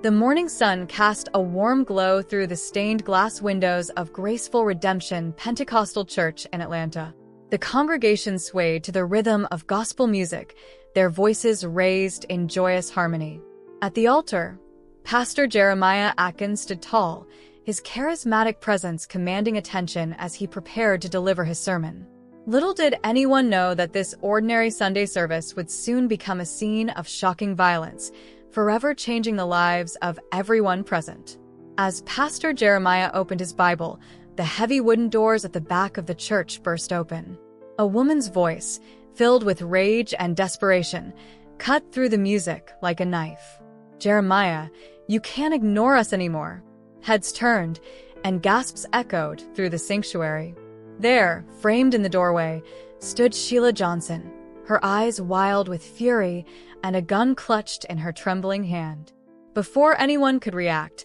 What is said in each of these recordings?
The morning sun cast a warm glow through the stained glass windows of Graceful Redemption Pentecostal Church in Atlanta. The congregation swayed to the rhythm of gospel music, their voices raised in joyous harmony. At the altar, Pastor Jeremiah Atkins stood tall, his charismatic presence commanding attention as he prepared to deliver his sermon. Little did anyone know that this ordinary Sunday service would soon become a scene of shocking violence, forever changing the lives of everyone present. As Pastor Jeremiah opened his Bible, the heavy wooden doors at the back of the church burst open. A woman's voice, filled with rage and desperation, cut through the music like a knife. "Jeremiah, you can't ignore us anymore." Heads turned, and gasps echoed through the sanctuary. There, framed in the doorway, stood Sheila Johnson, her eyes wild with fury and a gun clutched in her trembling hand. Before anyone could react,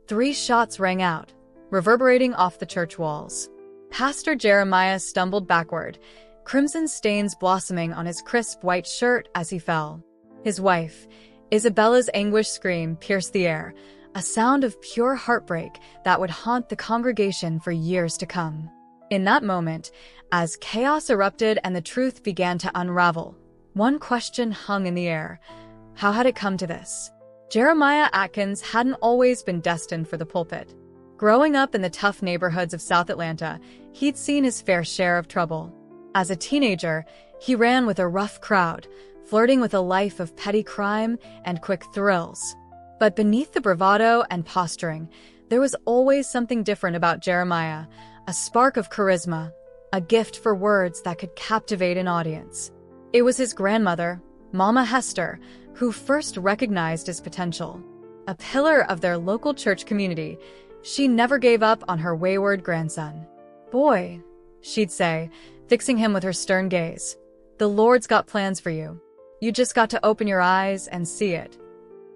3 shots rang out, reverberating off the church walls. Pastor Jeremiah stumbled backward, crimson stains blossoming on his crisp white shirt as he fell. His wife, Isabella's anguished scream pierced the air, a sound of pure heartbreak that would haunt the congregation for years to come. In that moment, as chaos erupted and the truth began to unravel, one question hung in the air. How had it come to this? Jeremiah Atkins hadn't always been destined for the pulpit. Growing up in the tough neighborhoods of South Atlanta, he'd seen his fair share of trouble. As a teenager, he ran with a rough crowd, flirting with a life of petty crime and quick thrills. But beneath the bravado and posturing, there was always something different about Jeremiah, a spark of charisma, a gift for words that could captivate an audience. It was his grandmother, Mama Hester, who first recognized his potential. A pillar of their local church community, she never gave up on her wayward grandson. "Boy," she'd say, fixing him with her stern gaze, "the Lord's got plans for you. You just got to open your eyes and see it."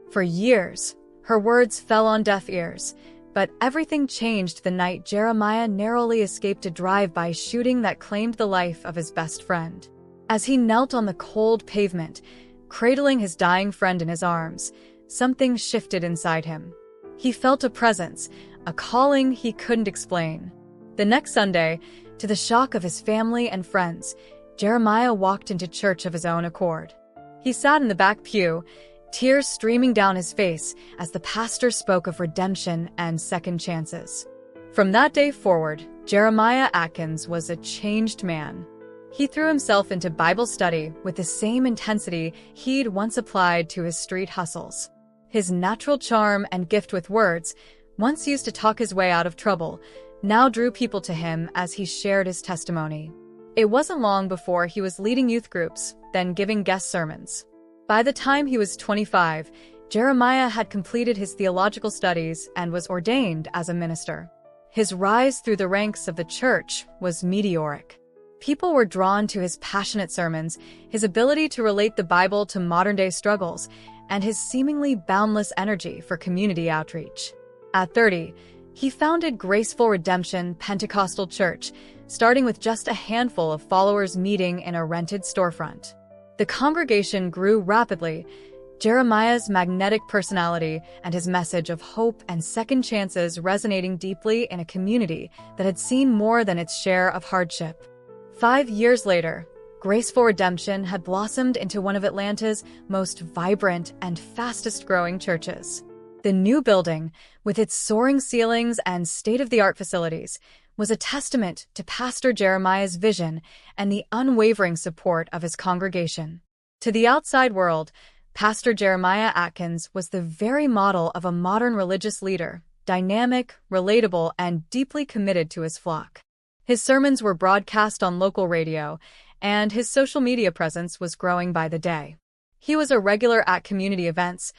For years, her words fell on deaf ears, but everything changed the night Jeremiah narrowly escaped a drive-by shooting that claimed the life of his best friend. As he knelt on the cold pavement, cradling his dying friend in his arms, something shifted inside him. He felt a presence, a calling he couldn't explain. The next Sunday, to the shock of his family and friends, Jeremiah walked into church of his own accord. He sat in the back pew, tears streaming down his face as the pastor spoke of redemption and second chances. From that day forward, Jeremiah Atkins was a changed man. He threw himself into Bible study with the same intensity he'd once applied to his street hustles. His natural charm and gift with words, once used to talk his way out of trouble, now drew people to him as he shared his testimony. It wasn't long before he was leading youth groups, then giving guest sermons. By the time he was 25, Jeremiah had completed his theological studies and was ordained as a minister. His rise through the ranks of the church was meteoric. People were drawn to his passionate sermons, his ability to relate the Bible to modern-day struggles, and his seemingly boundless energy for community outreach. At 30, he founded Graceful Redemption Pentecostal Church, starting with just a handful of followers meeting in a rented storefront. The congregation grew rapidly. Jeremiah's magnetic personality and his message of hope and second chances resonating deeply in a community that had seen more than its share of hardship. 5 years later, Graceful Redemption had blossomed into one of Atlanta's most vibrant and fastest-growing churches. The new building, with its soaring ceilings and state-of-the-art facilities, was a testament to Pastor Jeremiah's vision and the unwavering support of his congregation. To the outside world, Pastor Jeremiah Atkins was the very model of a modern religious leader, dynamic, relatable, and deeply committed to his flock. His sermons were broadcast on local radio, and his social media presence was growing by the day. He was a regular at community events,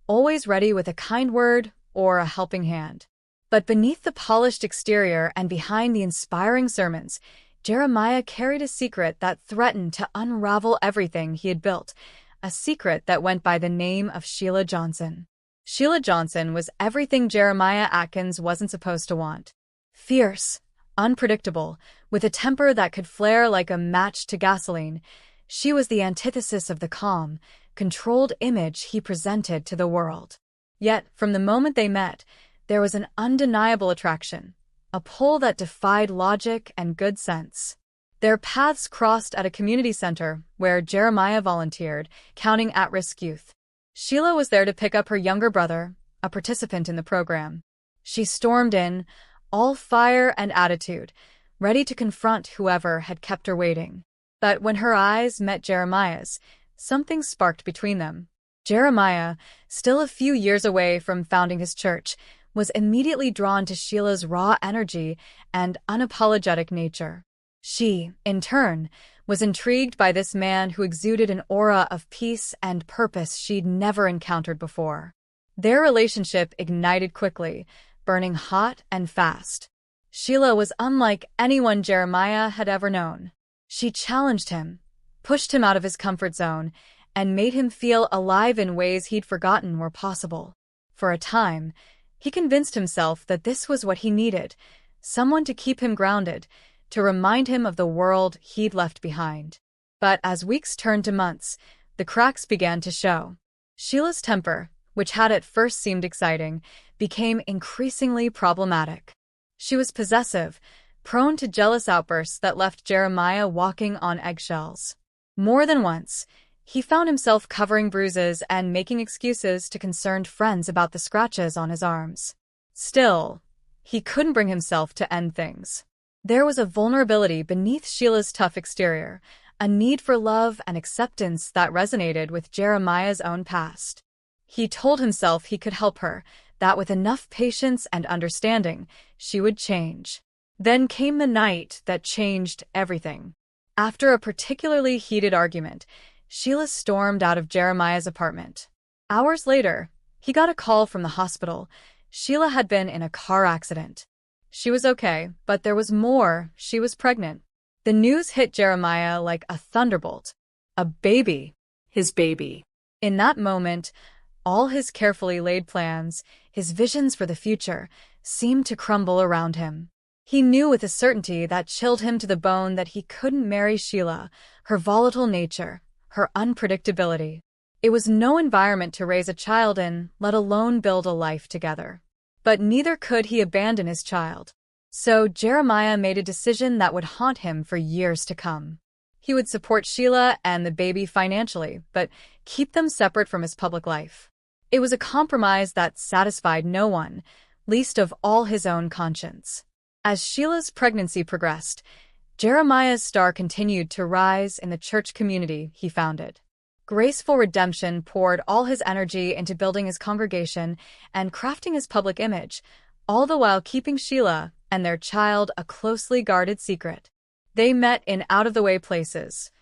always ready with a kind word or a helping hand. But beneath the polished exterior and behind the inspiring sermons, Jeremiah carried a secret that threatened to unravel everything he had built, a secret that went by the name of Sheila Johnson. Sheila Johnson was everything Jeremiah Atkins wasn't supposed to want. Fierce, unpredictable, with a temper that could flare like a match to gasoline, she was the antithesis of the calm, controlled image he presented to the world. Yet, from the moment they met, there was an undeniable attraction, a pull that defied logic and good sense. Their paths crossed at a community center where Jeremiah volunteered, counting at-risk youth. Sheila was there to pick up her younger brother, a participant in the program. She stormed in, all fire and attitude, ready to confront whoever had kept her waiting. But when her eyes met Jeremiah's, something sparked between them. Jeremiah, still a few years away from founding his church, was immediately drawn to Sheila's raw energy and unapologetic nature. She, in turn, was intrigued by this man who exuded an aura of peace and purpose she'd never encountered before. Their relationship ignited quickly, burning hot and fast. Sheila was unlike anyone Jeremiah had ever known. She challenged him, pushed him out of his comfort zone, and made him feel alive in ways he'd forgotten were possible. For a time, he convinced himself that this was what he needed, someone to keep him grounded, to remind him of the world he'd left behind. But as weeks turned to months, the cracks began to show. Sheila's temper, which had at first seemed exciting, became increasingly problematic. She was possessive, prone to jealous outbursts that left Jeremiah walking on eggshells. More than once, he found himself covering bruises and making excuses to concerned friends about the scratches on his arms. Still, he couldn't bring himself to end things. There was a vulnerability beneath Sheila's tough exterior, a need for love and acceptance that resonated with Jeremiah's own past. He told himself he could help her, that with enough patience and understanding, she would change. Then came the night that changed everything. After a particularly heated argument, Sheila stormed out of Jeremiah's apartment. Hours later, he got a call from the hospital. Sheila had been in a car accident. She was okay, but there was more. She was pregnant. The news hit Jeremiah like a thunderbolt. A baby. His baby. In that moment, all his carefully laid plans, his visions for the future, seemed to crumble around him. He knew with a certainty that chilled him to the bone that he couldn't marry Sheila, her volatile nature, her unpredictability. It was no environment to raise a child in, let alone build a life together. But neither could he abandon his child. So Jeremiah made a decision that would haunt him for years to come. He would support Sheila and the baby financially, but keep them separate from his public life. It was a compromise that satisfied no one, least of all his own conscience. As Sheila's pregnancy progressed, Jeremiah's star continued to rise in the church community he founded. Graceful Redemption poured all his energy into building his congregation and crafting his public image, all the while keeping Sheila and their child a closely guarded secret. They met in out-of-the-way places,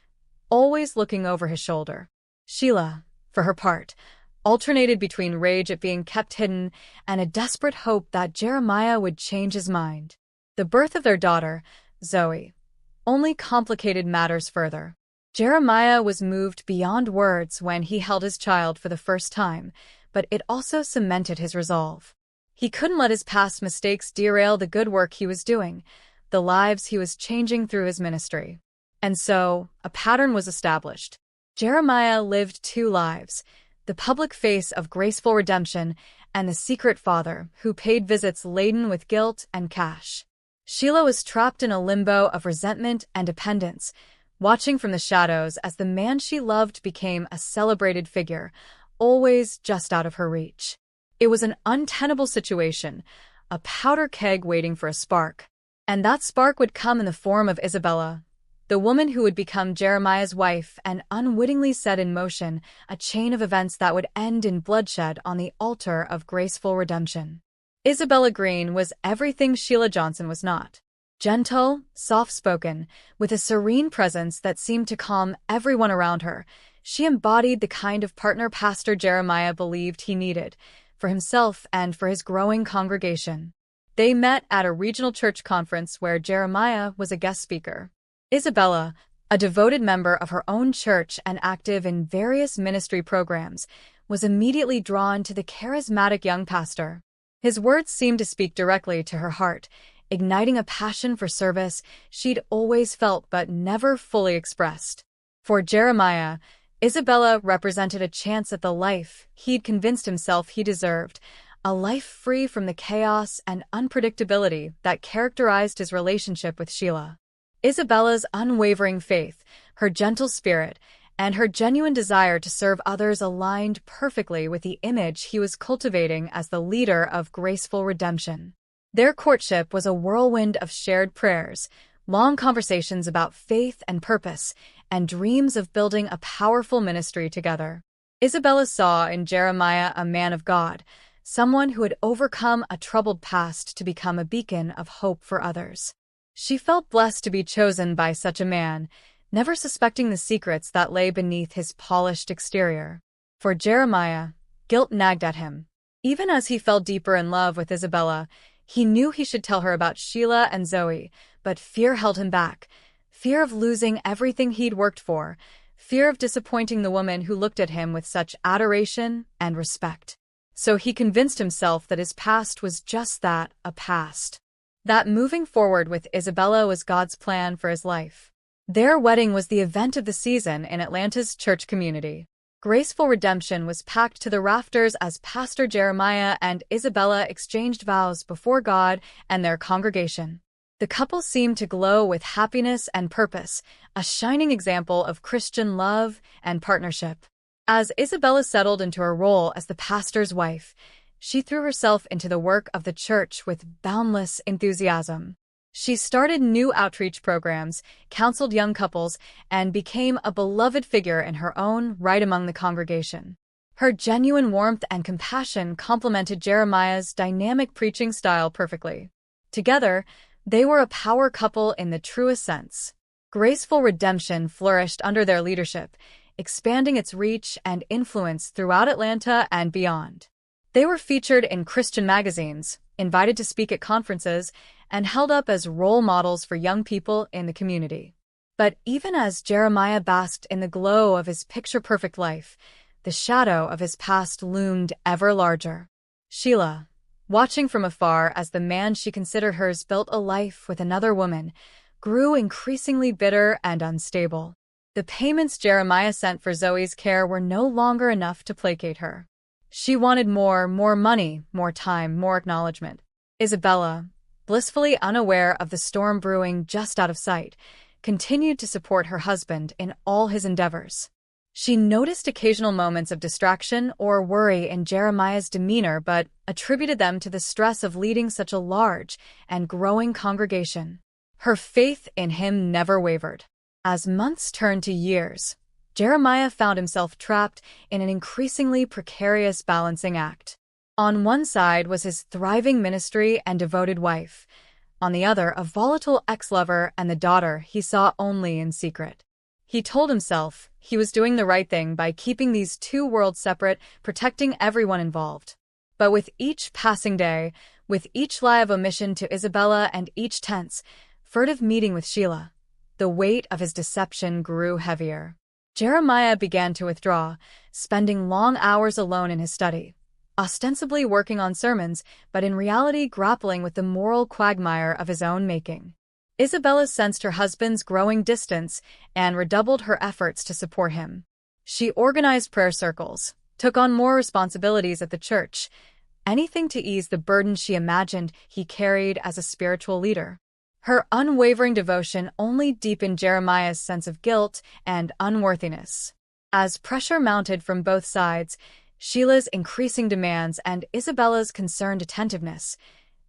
always looking over his shoulder. Sheila, for her part, alternated between rage at being kept hidden and a desperate hope that Jeremiah would change his mind. The birth of their daughter, Zoe, only complicated matters further. Jeremiah was moved beyond words when he held his child for the first time, but it also cemented his resolve. He couldn't let his past mistakes derail the good work he was doing, the lives he was changing through his ministry. And so, a pattern was established. Jeremiah lived two lives, the public face of graceful redemption and the secret father who paid visits laden with guilt and cash. Sheila was trapped in a limbo of resentment and dependence, watching from the shadows as the man she loved became a celebrated figure, always just out of her reach. It was an untenable situation, a powder keg waiting for a spark. And that spark would come in the form of Isabella, the woman who would become Jeremiah's wife and unwittingly set in motion a chain of events that would end in bloodshed on the altar of graceful redemption. Isabella Green was everything Sheila Johnson was not. Gentle, soft-spoken, with a serene presence that seemed to calm everyone around her, she embodied the kind of partner Pastor Jeremiah believed he needed, for himself and for his growing congregation. They met at a regional church conference where Jeremiah was a guest speaker. Isabella, a devoted member of her own church and active in various ministry programs, was immediately drawn to the charismatic young pastor. His words seemed to speak directly to her heart, igniting a passion for service she'd always felt but never fully expressed. For Jeremiah, Isabella represented a chance at the life he'd convinced himself he deserved, a life free from the chaos and unpredictability that characterized his relationship with Sheila. Isabella's unwavering faith, her gentle spirit, and her genuine desire to serve others aligned perfectly with the image he was cultivating as the leader of Graceful Redemption. Their courtship was a whirlwind of shared prayers, long conversations about faith and purpose, and dreams of building a powerful ministry together. Isabella saw in Jeremiah a man of God, someone who had overcome a troubled past to become a beacon of hope for others. She felt blessed to be chosen by such a man, never suspecting the secrets that lay beneath his polished exterior. For Jeremiah, guilt nagged at him. Even as he fell deeper in love with Isabella, he knew he should tell her about Sheila and Zoe, but fear held him back. Fear of losing everything he'd worked for, fear of disappointing the woman who looked at him with such adoration and respect. So he convinced himself that his past was just that, a past. That moving forward with Isabella was God's plan for his life. Their wedding was the event of the season in Atlanta's church community. Graceful Redemption was packed to the rafters as Pastor Jeremiah and Isabella exchanged vows before God and their congregation. The couple seemed to glow with happiness and purpose, a shining example of Christian love and partnership. As Isabella settled into her role as the pastor's wife, she threw herself into the work of the church with boundless enthusiasm. She started new outreach programs, counseled young couples, and became a beloved figure in her own right among the congregation. Her genuine warmth and compassion complemented Jeremiah's dynamic preaching style perfectly. Together, they were a power couple in the truest sense. Graceful Redemption flourished under their leadership, expanding its reach and influence throughout Atlanta and beyond. They were featured in Christian magazines, invited to speak at conferences, and held up as role models for young people in the community. But even as Jeremiah basked in the glow of his picture-perfect life, the shadow of his past loomed ever larger. Sheila, watching from afar as the man she considered hers built a life with another woman, grew increasingly bitter and unstable. The payments Jeremiah sent for Zoe's care were no longer enough to placate her. She wanted more money, more time, more acknowledgement. Isabella, blissfully unaware of the storm brewing just out of sight, continued to support her husband in all his endeavors. She noticed occasional moments of distraction or worry in Jeremiah's demeanor but attributed them to the stress of leading such a large and growing congregation. Her faith in him never wavered. As months turned to years, Jeremiah found himself trapped in an increasingly precarious balancing act. On one side was his thriving ministry and devoted wife. On the other, a volatile ex-lover and the daughter he saw only in secret. He told himself he was doing the right thing by keeping these two worlds separate, protecting everyone involved. But with each passing day, with each lie of omission to Isabella and each tense, furtive meeting with Sheila, the weight of his deception grew heavier. Jeremiah began to withdraw, spending long hours alone in his study, ostensibly working on sermons, but in reality grappling with the moral quagmire of his own making. Isabella sensed her husband's growing distance and redoubled her efforts to support him. She organized prayer circles, took on more responsibilities at the church, anything to ease the burden she imagined he carried as a spiritual leader. Her unwavering devotion only deepened Jeremiah's sense of guilt and unworthiness. As pressure mounted from both sides, Sheila's increasing demands and Isabella's concerned attentiveness,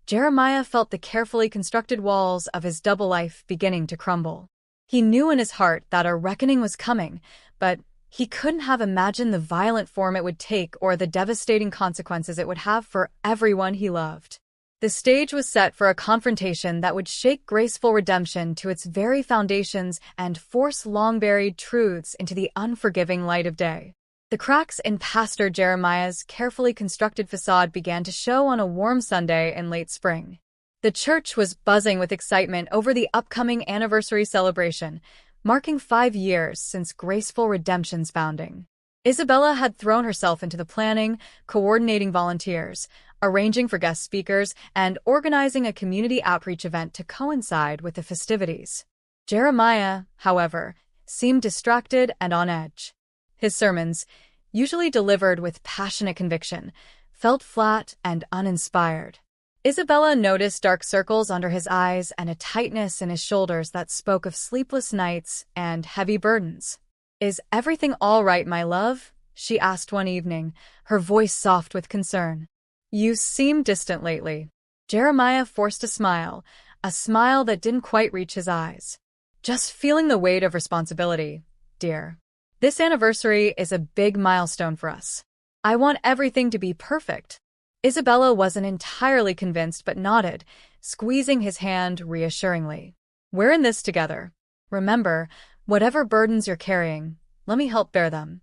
Jeremiah felt the carefully constructed walls of his double life beginning to crumble. He knew in his heart that a reckoning was coming, but he couldn't have imagined the violent form it would take or the devastating consequences it would have for everyone he loved. The stage was set for a confrontation that would shake Graceful Redemption to its very foundations and force long-buried truths into the unforgiving light of day. The cracks in Pastor Jeremiah's carefully constructed facade began to show on a warm Sunday in late spring. The church was buzzing with excitement over the upcoming anniversary celebration, marking 5 years since Graceful Redemption's founding. Isabella had thrown herself into the planning, coordinating volunteers, arranging for guest speakers, and organizing a community outreach event to coincide with the festivities. Jeremiah, however, seemed distracted and on edge. His sermons, usually delivered with passionate conviction, felt flat and uninspired. Isabella noticed dark circles under his eyes and a tightness in his shoulders that spoke of sleepless nights and heavy burdens. "Is everything all right, my love?" she asked one evening, her voice soft with concern. "You seem distant lately." Jeremiah forced a smile that didn't quite reach his eyes. "Just feeling the weight of responsibility, dear. This anniversary is a big milestone for us. I want everything to be perfect." Isabella wasn't entirely convinced but nodded, squeezing his hand reassuringly. "We're in this together. Remember, whatever burdens you're carrying, let me help bear them."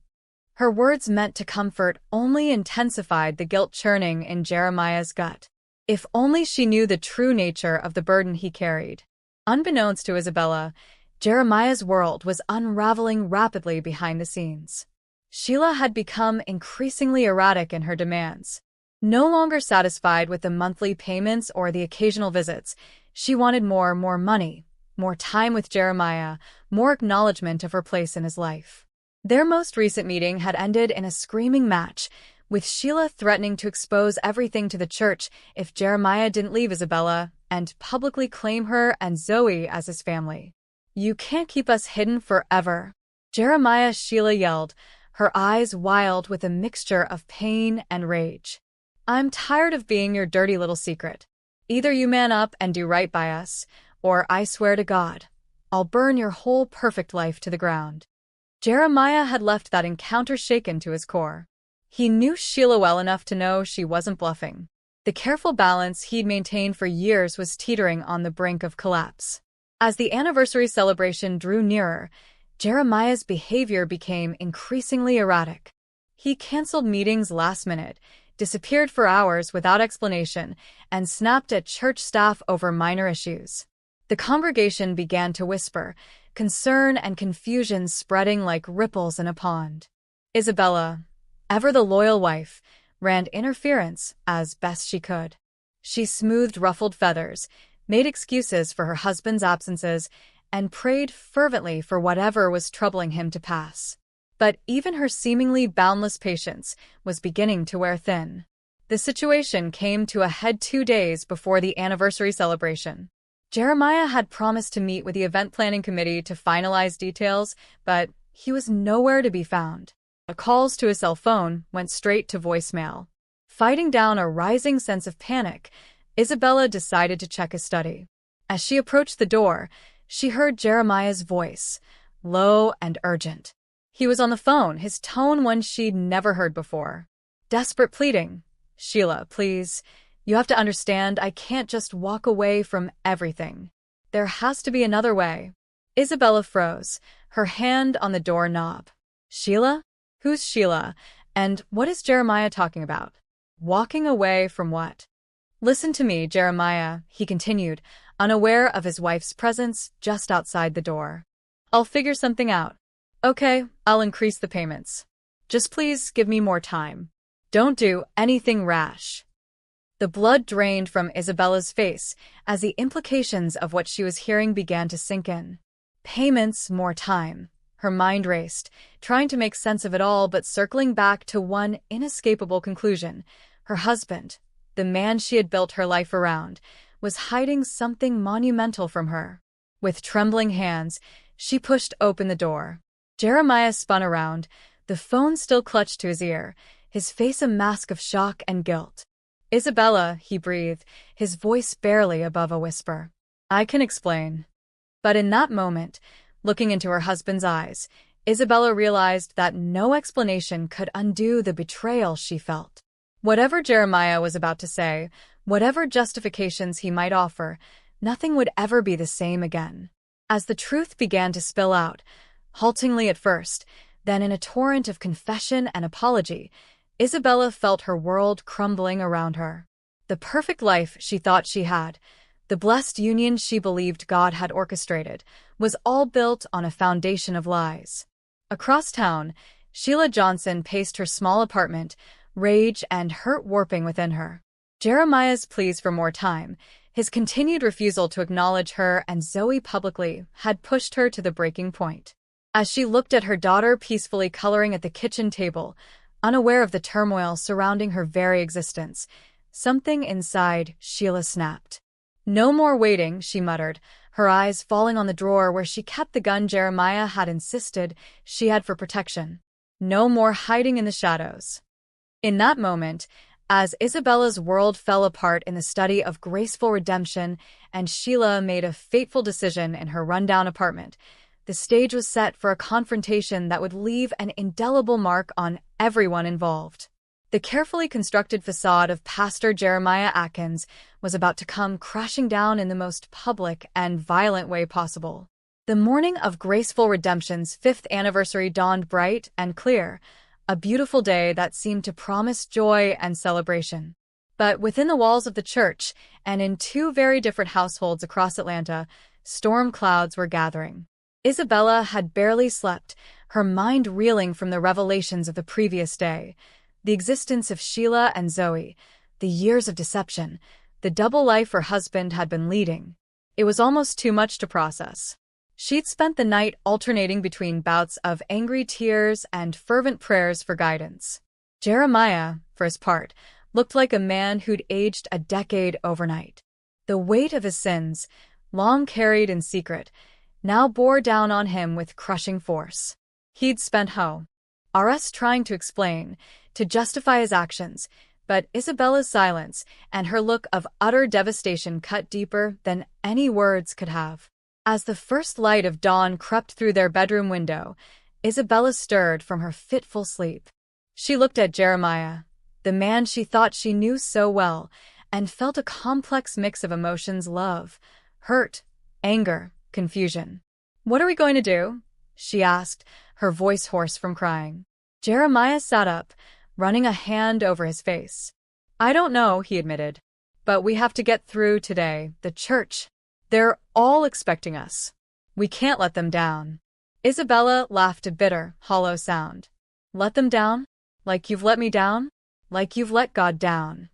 Her words meant to comfort only intensified the guilt churning in Jeremiah's gut. If only she knew the true nature of the burden he carried. Unbeknownst to Isabella, Jeremiah's world was unraveling rapidly behind the scenes. Sheila had become increasingly erratic in her demands. No longer satisfied with the monthly payments or the occasional visits, she wanted more money, more time with Jeremiah, more acknowledgement of her place in his life. Their most recent meeting had ended in a screaming match, with Sheila threatening to expose everything to the church if Jeremiah didn't leave Isabella and publicly claim her and Zoe as his family. "You can't keep us hidden forever." Jeremiah, Sheila yelled, her eyes wild with a mixture of pain and rage. "I'm tired of being your dirty little secret. Either you man up and do right by us, or I swear to God, I'll burn your whole perfect life to the ground." Jeremiah had left that encounter shaken to his core. He knew Sheila well enough to know she wasn't bluffing. The careful balance he'd maintained for years was teetering on the brink of collapse. As the anniversary celebration drew nearer, Jeremiah's behavior became increasingly erratic. He canceled meetings last minute, disappeared for hours without explanation, and snapped at church staff over minor issues. The congregation began to whisper, concern and confusion spreading like ripples in a pond. Isabella, ever the loyal wife, ran interference as best she could. She smoothed ruffled feathers, made excuses for her husband's absences, and prayed fervently for whatever was troubling him to pass. But even her seemingly boundless patience was beginning to wear thin. The situation came to a head 2 days before the anniversary celebration. Jeremiah had promised to meet with the event planning committee to finalize details, but he was nowhere to be found. The calls to his cell phone went straight to voicemail. Fighting down a rising sense of panic, Isabella decided to check his study. As she approached the door, she heard Jeremiah's voice, low and urgent. He was on the phone, his tone one she'd never heard before. Desperate pleading. "Sheila, please. You have to understand, I can't just walk away from everything. There has to be another way." Isabella froze, her hand on the door knob. "Sheila? Who's Sheila? And what is Jeremiah talking about? Walking away from what?" "Listen to me, Jeremiah," he continued, unaware of his wife's presence just outside the door. "I'll figure something out. Okay, I'll increase the payments. Just please give me more time. Don't do anything rash." The blood drained from Isabella's face as the implications of what she was hearing began to sink in. Payments, more time. Her mind raced, trying to make sense of it all but circling back to one inescapable conclusion. Her husband, the man she had built her life around, was hiding something monumental from her. With trembling hands, she pushed open the door. Jeremiah spun around, the phone still clutched to his ear, his face a mask of shock and guilt. "Isabella," he breathed, his voice barely above a whisper. "I can explain." But in that moment, looking into her husband's eyes, Isabella realized that no explanation could undo the betrayal she felt. Whatever Jeremiah was about to say, whatever justifications he might offer, nothing would ever be the same again. As the truth began to spill out, haltingly at first, then in a torrent of confession and apology, Isabella felt her world crumbling around her. The perfect life she thought she had, the blessed union she believed God had orchestrated, was all built on a foundation of lies. Across town, Sheila Johnson paced her small apartment, rage and hurt warping within her. Jeremiah's pleas for more time, his continued refusal to acknowledge her and Zoe publicly, had pushed her to the breaking point. As she looked at her daughter peacefully coloring at the kitchen table, unaware of the turmoil surrounding her very existence, something inside Sheila snapped. "No more waiting," she muttered, her eyes falling on the drawer where she kept the gun Jeremiah had insisted she had for protection. No more hiding in the shadows. In that moment, as Isabella's world fell apart in the study of graceful redemption and Sheila made a fateful decision in her rundown apartment, the stage was set for a confrontation that would leave an indelible mark on everyone involved. The carefully constructed facade of Pastor Jeremiah Atkins was about to come crashing down in the most public and violent way possible. The morning of Graceful Redemption's 5th anniversary dawned bright and clear, a beautiful day that seemed to promise joy and celebration. But within the walls of the church, and in two very different households across Atlanta, storm clouds were gathering. Isabella had barely slept, her mind reeling from the revelations of the previous day. The existence of Sheila and Zoe, the years of deception, the double life her husband had been leading. It was almost too much to process. She'd spent the night alternating between bouts of angry tears and fervent prayers for guidance. Jeremiah, for his part, looked like a man who'd aged a decade overnight. The weight of his sins, long carried in secret, now bore down on him with crushing force. He'd spent hours trying to explain, to justify his actions, but Isabella's silence and her look of utter devastation cut deeper than any words could have. As the first light of dawn crept through their bedroom window, Isabella stirred from her fitful sleep. She looked at Jeremiah, the man she thought she knew so well, and felt a complex mix of emotions: love, hurt, anger, confusion. "What are we going to do?" she asked, her voice hoarse from crying. Jeremiah sat up, running a hand over his face. "I don't know," he admitted. "But we have to get through today. The church. They're all expecting us. We can't let them down." Isabella laughed a bitter, hollow sound. "Let them down? Like you've let me down? Like you've let God down?"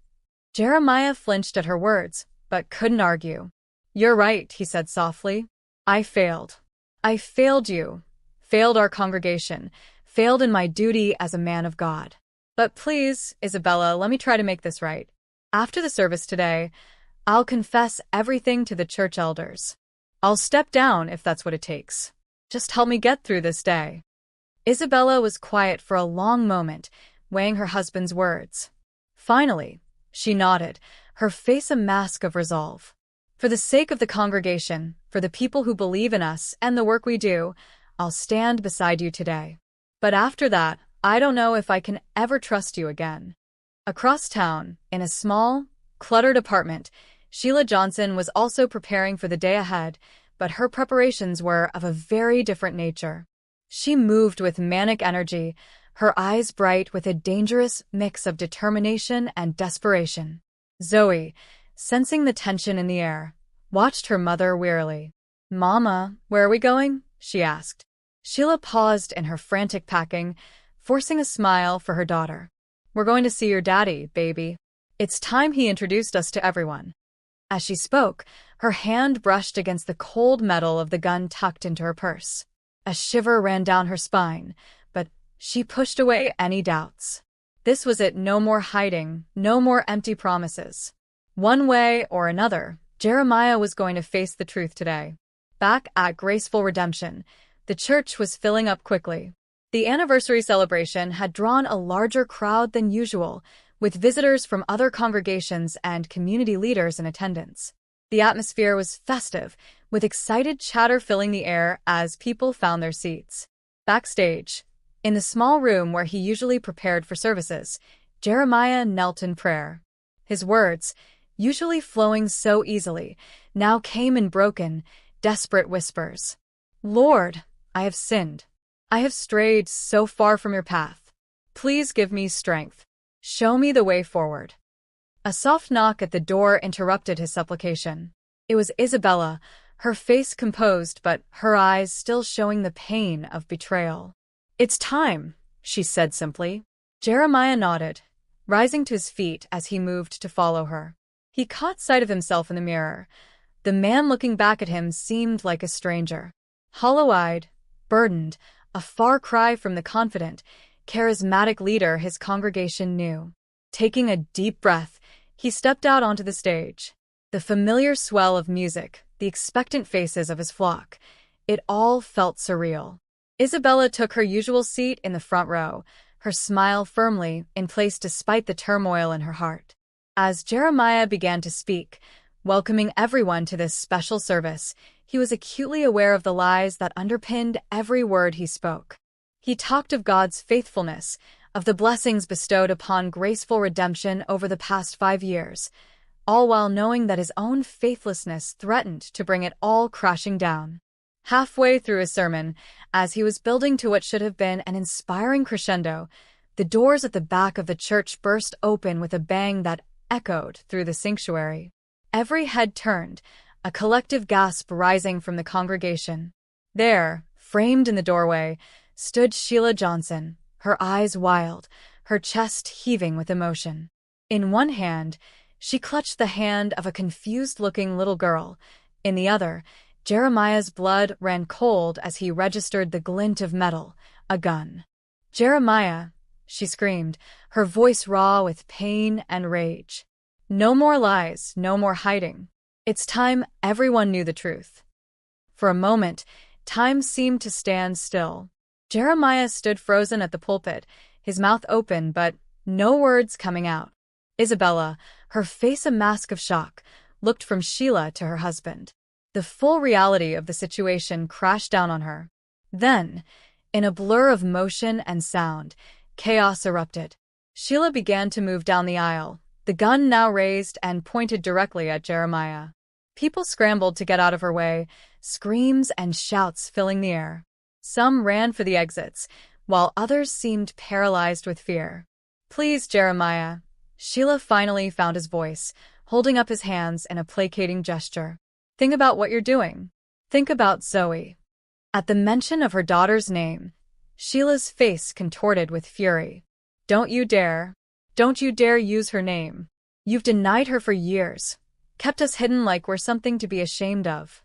Jeremiah flinched at her words, but couldn't argue. "You're right," he said softly. "I failed. I failed you, failed our congregation, failed in my duty as a man of God. But please, Isabella, let me try to make this right. After the service today, I'll confess everything to the church elders. I'll step down if that's what it takes. Just help me get through this day." Isabella was quiet for a long moment, weighing her husband's words. Finally, she nodded, her face a mask of resolve. "For the sake of the congregation, for the people who believe in us and the work we do, I'll stand beside you today. But after that, I don't know if I can ever trust you again." Across town, in a small, cluttered apartment, Sheila Johnson was also preparing for the day ahead, but her preparations were of a very different nature. She moved with manic energy, her eyes bright with a dangerous mix of determination and desperation. Zoe, sensing the tension in the air, watched her mother wearily. "Mama, where are we going?" she asked. Sheila paused in her frantic packing, forcing a smile for her daughter. "We're going to see your daddy, baby. It's time he introduced us to everyone." As she spoke, her hand brushed against the cold metal of the gun tucked into her purse. A shiver ran down her spine, but she pushed away any doubts. This was it: no more hiding, no more empty promises. One way or another, Jeremiah was going to face the truth today. Back at Graceful Redemption, the church was filling up quickly. The anniversary celebration had drawn a larger crowd than usual, with visitors from other congregations and community leaders in attendance. The atmosphere was festive, with excited chatter filling the air as people found their seats. Backstage, in the small room where he usually prepared for services, Jeremiah knelt in prayer. His words, usually flowing so easily, now came in broken, desperate whispers. "Lord, I have sinned. I have strayed so far from your path. Please give me strength. Show me the way forward." A soft knock at the door interrupted his supplication. It was Isabella, her face composed but her eyes still showing the pain of betrayal. "It's time," she said simply. Jeremiah nodded, rising to his feet as he moved to follow her. He caught sight of himself in the mirror. The man looking back at him seemed like a stranger. Hollow-eyed, burdened, a far cry from the confident, charismatic leader his congregation knew. Taking a deep breath, he stepped out onto the stage. The familiar swell of music, the expectant faces of his flock, it all felt surreal. Isabella took her usual seat in the front row, her smile firmly in place despite the turmoil in her heart. As Jeremiah began to speak, welcoming everyone to this special service, he was acutely aware of the lies that underpinned every word he spoke. He talked of God's faithfulness, of the blessings bestowed upon Graceful Redemption over the past 5 years, all while knowing that his own faithlessness threatened to bring it all crashing down. Halfway through his sermon, as he was building to what should have been an inspiring crescendo, the doors at the back of the church burst open with a bang that echoed through the sanctuary. Every head turned, a collective gasp rising from the congregation. There, framed in the doorway, stood Sheila Johnson, her eyes wild, her chest heaving with emotion. In one hand, she clutched the hand of a confused-looking little girl. In the other, Jeremiah's blood ran cold as he registered the glint of metal, a gun. "Jeremiah," she screamed, her voice raw with pain and rage. "No more lies, no more hiding. It's time everyone knew the truth." For a moment, time seemed to stand still. Jeremiah stood frozen at the pulpit, his mouth open but no words coming out. Isabella, her face a mask of shock, looked from Sheila to her husband. The full reality of the situation crashed down on her. Then, in a blur of motion and sound, chaos erupted. Sheila began to move down the aisle, the gun now raised and pointed directly at Jeremiah. People scrambled to get out of her way, screams and shouts filling the air. Some ran for the exits, while others seemed paralyzed with fear. "Please, Jeremiah." Sheila finally found his voice, holding up his hands in a placating gesture. "Think about what you're doing. Think about Zoe." At the mention of her daughter's name, Sheila's face contorted with fury. Don't you dare use her name. You've denied her for years, kept us hidden like we're something to be ashamed of."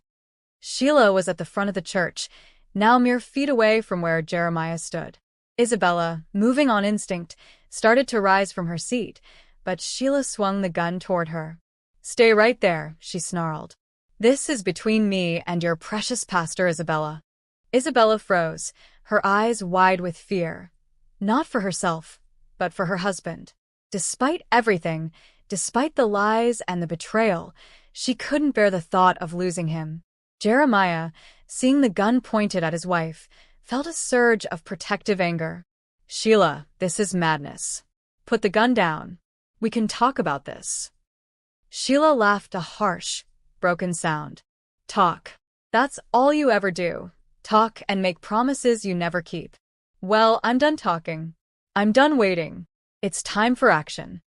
Sheila was at the front of the church, now mere feet away from where Jeremiah stood. Isabella, moving on instinct, started to rise from her seat, but Sheila swung the gun toward her. "Stay right there," she snarled. "This is between me and your precious pastor, Isabella." Isabella froze, her eyes wide with fear. Not for herself, but for her husband. Despite everything, despite the lies and the betrayal, she couldn't bear the thought of losing him. Jeremiah, seeing the gun pointed at his wife, felt a surge of protective anger. "Sheila, this is madness. Put the gun down. We can talk about this." Sheila laughed a harsh, broken sound. "Talk. That's all you ever do. Talk and make promises you never keep. Well, I'm done talking. I'm done waiting. It's time for action."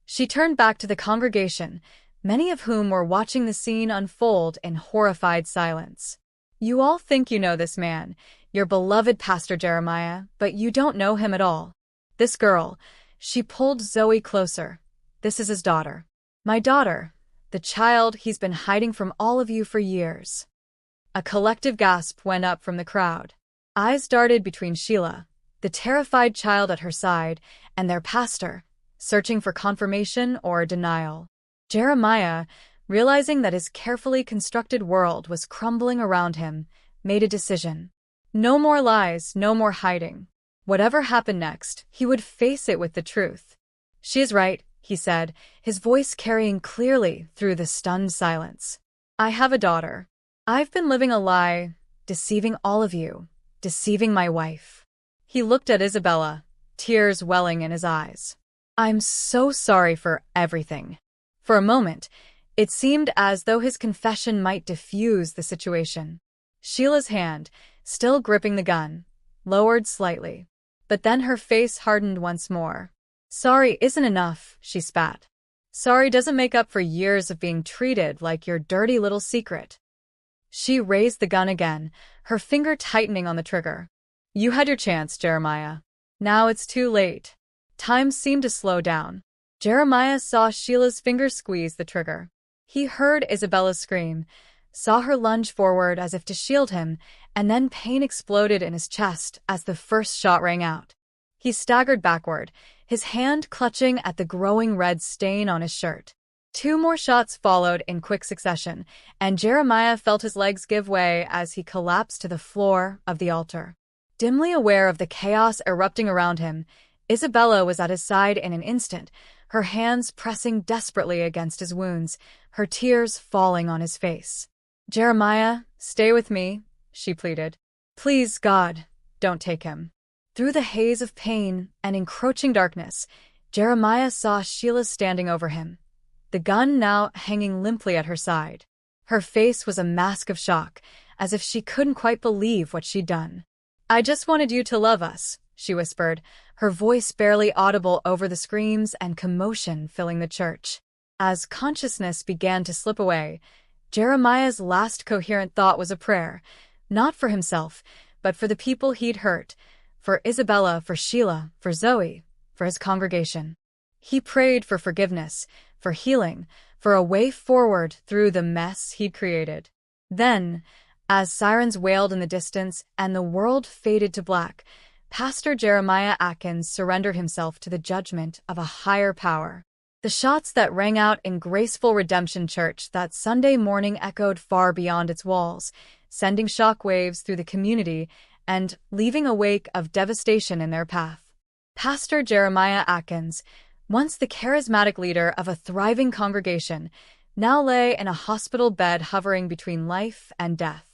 She turned back to the congregation, many of whom were watching the scene unfold in horrified silence. "You all think you know this man, your beloved Pastor Jeremiah, but you don't know him at all. This girl," she pulled Zoe closer, "this is his daughter. My daughter, the child he's been hiding from all of you for years." A collective gasp went up from the crowd. Eyes darted between Sheila, the terrified child at her side, and their pastor, searching for confirmation or denial. Jeremiah, realizing that his carefully constructed world was crumbling around him, made a decision. No more lies, no more hiding. Whatever happened next, he would face it with the truth. "She is right," he said, his voice carrying clearly through the stunned silence. "I have a daughter. I've been living a lie, deceiving all of you, deceiving my wife." He looked at Isabella, tears welling in his eyes. "I'm so sorry for everything." For a moment, it seemed as though his confession might diffuse the situation. Sheila's hand, still gripping the gun, lowered slightly. But then her face hardened once more. "Sorry isn't enough," she spat. "Sorry doesn't make up for years of being treated like your dirty little secret." She raised the gun again, her finger tightening on the trigger. "You had your chance, Jeremiah. Now it's too late." Time seemed to slow down. Jeremiah saw Sheila's fingers squeeze the trigger. He heard Isabella's scream, saw her lunge forward as if to shield him, and then pain exploded in his chest as the first shot rang out. He staggered backward, his hand clutching at the growing red stain on his shirt. 2 more shots followed in quick succession, and Jeremiah felt his legs give way as he collapsed to the floor of the altar. Dimly aware of the chaos erupting around him, Isabella was at his side in an instant, her hands pressing desperately against his wounds, her tears falling on his face. "Jeremiah, stay with me," she pleaded. "Please, God, don't take him." Through the haze of pain and encroaching darkness, Jeremiah saw Sheila standing over him, the gun now hanging limply at her side. Her face was a mask of shock, as if she couldn't quite believe what she'd done. "I just wanted you to love us," she whispered, her voice barely audible over the screams and commotion filling the church. As consciousness began to slip away, Jeremiah's last coherent thought was a prayer, not for himself, but for the people he'd hurt, for Isabella, for Sheila, for Zoe, for his congregation. He prayed for forgiveness, for healing, for a way forward through the mess he'd created. Then, as sirens wailed in the distance and the world faded to black, Pastor Jeremiah Atkins surrendered himself to the judgment of a higher power. The shots that rang out in Graceful Redemption Church that Sunday morning echoed far beyond its walls, sending shockwaves through the community and leaving a wake of devastation in their path. Pastor Jeremiah Atkins, once the charismatic leader of a thriving congregation, now lay in a hospital bed hovering between life and death.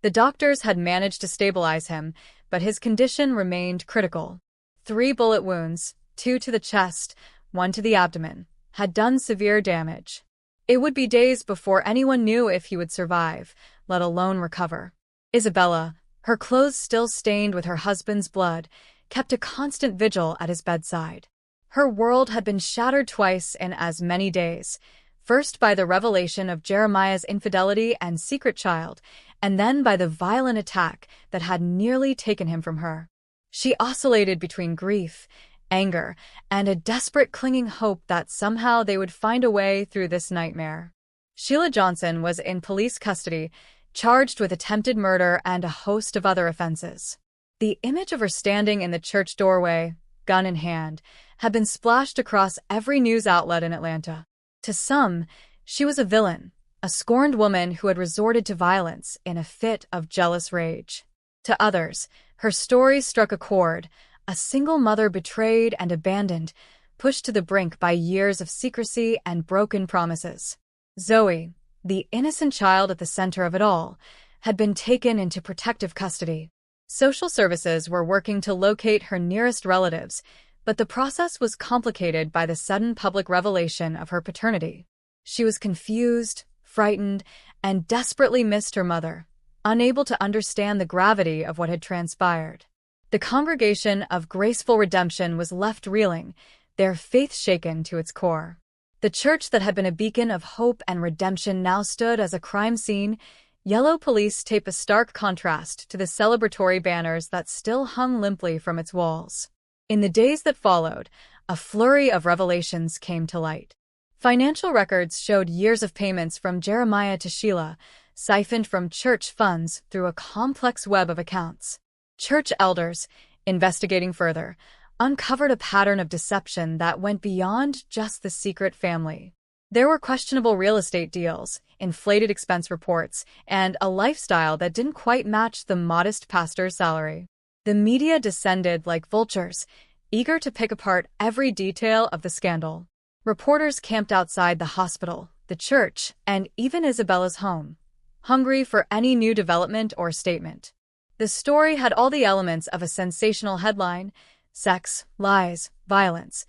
The doctors had managed to stabilize him, but his condition remained critical. 3 bullet wounds, 2 to the chest, 1 to the abdomen, had done severe damage. It would be days before anyone knew if he would survive, let alone recover. Isabella, her clothes still stained with her husband's blood, kept a constant vigil at his bedside. Her world had been shattered twice in as many days, first by the revelation of Jeremiah's infidelity and secret child, and then by the violent attack that had nearly taken him from her. She oscillated between grief, anger, and a desperate clinging hope that somehow they would find a way through this nightmare. Sheila Johnson was in police custody, charged with attempted murder and a host of other offenses. The image of her standing in the church doorway, gun in hand, had been splashed across every news outlet in Atlanta. To some, she was a villain, a scorned woman who had resorted to violence in a fit of jealous rage. To others, her story struck a chord, a single mother betrayed and abandoned, pushed to the brink by years of secrecy and broken promises. Zoe, the innocent child at the center of it all, had been taken into protective custody. Social services were working to locate her nearest relatives, but the process was complicated by the sudden public revelation of her paternity. She was confused, frightened, and desperately missed her mother, unable to understand the gravity of what had transpired. The congregation of Graceful Redemption was left reeling, their faith shaken to its core. The church that had been a beacon of hope and redemption now stood as a crime scene, yellow police tape a stark contrast to the celebratory banners that still hung limply from its walls. In the days that followed, a flurry of revelations came to light. Financial records showed years of payments from Jeremiah to Sheila, siphoned from church funds through a complex web of accounts. Church elders, investigating further, uncovered a pattern of deception that went beyond just the secret family. There were questionable real estate deals, inflated expense reports, and a lifestyle that didn't quite match the modest pastor's salary. The media descended like vultures, eager to pick apart every detail of the scandal. Reporters camped outside the hospital, the church, and even Isabella's home, hungry for any new development or statement. The story had all the elements of a sensational headline: sex, lies, violence,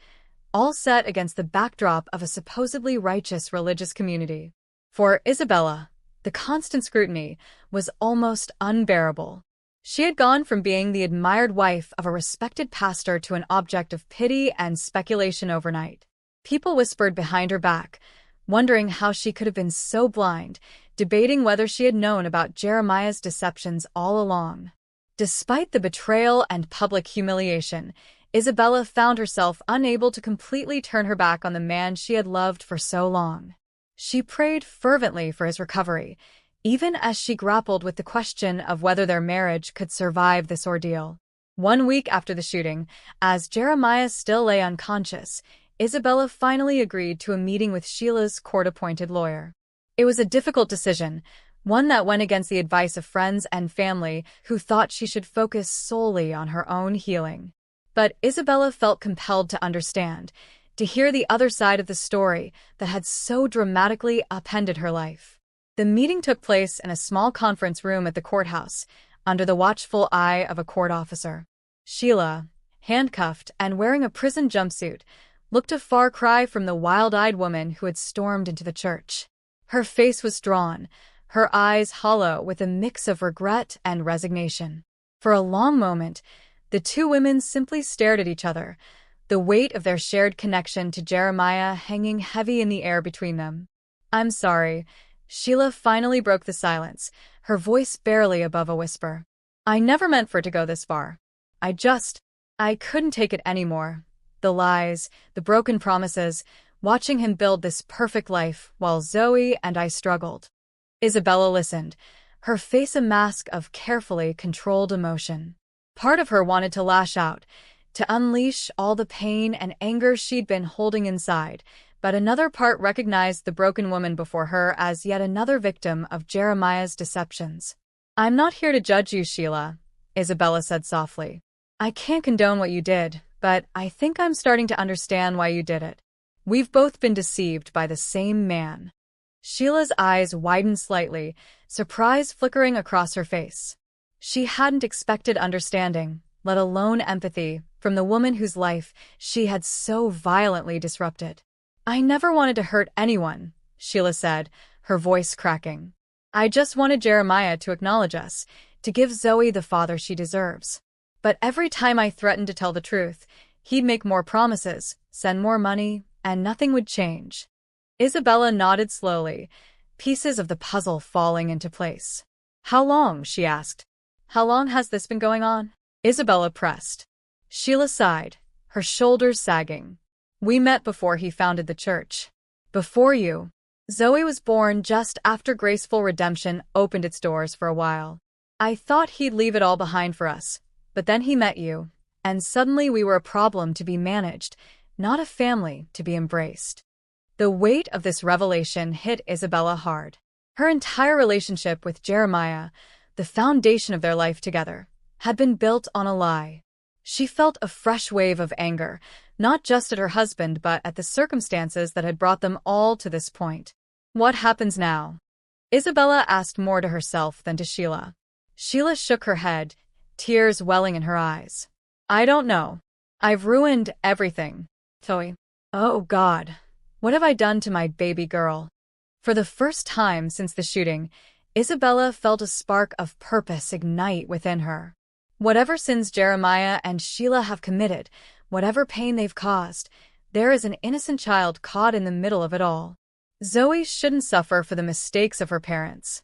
all set against the backdrop of a supposedly righteous religious community. For Isabella, the constant scrutiny was almost unbearable. She had gone from being the admired wife of a respected pastor to an object of pity and speculation overnight. People whispered behind her back, wondering how she could have been so blind, debating whether she had known about Jeremiah's deceptions all along. Despite the betrayal and public humiliation, Isabella found herself unable to completely turn her back on the man she had loved for so long. She prayed fervently for his recovery, even as she grappled with the question of whether their marriage could survive this ordeal. 1 week after the shooting, as Jeremiah still lay unconscious, Isabella finally agreed to a meeting with Sheila's court-appointed lawyer. It was a difficult decision, one that went against the advice of friends and family who thought she should focus solely on her own healing. But Isabella felt compelled to understand, to hear the other side of the story that had so dramatically upended her life. The meeting took place in a small conference room at the courthouse, under the watchful eye of a court officer. Sheila, handcuffed and wearing a prison jumpsuit, looked a far cry from the wild-eyed woman who had stormed into the church. Her face was drawn, her eyes hollow with a mix of regret and resignation. For a long moment, the two women simply stared at each other, the weight of their shared connection to Jeremiah hanging heavy in the air between them. "I'm sorry." Sheila finally broke the silence, her voice barely above a whisper. "I never meant for it to go this far. I couldn't take it anymore. The lies, the broken promises, watching him build this perfect life while Zoe and I struggled." Isabella listened, her face a mask of carefully controlled emotion. Part of her wanted to lash out, to unleash all the pain and anger she'd been holding inside, but another part recognized the broken woman before her as yet another victim of Jeremiah's deceptions. "I'm not here to judge you, Sheila," Isabella said softly. "I can't condone what you did, but I think I'm starting to understand why you did it. We've both been deceived by the same man." Sheila's eyes widened slightly, surprise flickering across her face. She hadn't expected understanding, let alone empathy, from the woman whose life she had so violently disrupted. "I never wanted to hurt anyone," Sheila said, her voice cracking. "I just wanted Jeremiah to acknowledge us, to give Zoe the father she deserves. But every time I threatened to tell the truth, he'd make more promises, send more money, and nothing would change." Isabella nodded slowly, pieces of the puzzle falling into place. "How long?" she asked. "How long has this been going on?" Isabella pressed. Sheila sighed, her shoulders sagging. "We met before he founded the church. Before you. Zoe was born just after Graceful Redemption opened its doors for a while. I thought he'd leave it all behind for us, but then he met you, and suddenly we were a problem to be managed, not a family to be embraced." The weight of this revelation hit Isabella hard. Her entire relationship with Jeremiah, the foundation of their life together, had been built on a lie. She felt a fresh wave of anger, not just at her husband but at the circumstances that had brought them all to this point. "What happens now?" Isabella asked more to herself than to Sheila. Sheila shook her head, tears welling in her eyes. "I don't know. I've ruined everything. Zoe. Oh God. What have I done to my baby girl?" For the first time since the shooting, Isabella felt a spark of purpose ignite within her. Whatever sins Jeremiah and Sheila have committed, whatever pain they've caused, there is an innocent child caught in the middle of it all. Zoe shouldn't suffer for the mistakes of her parents.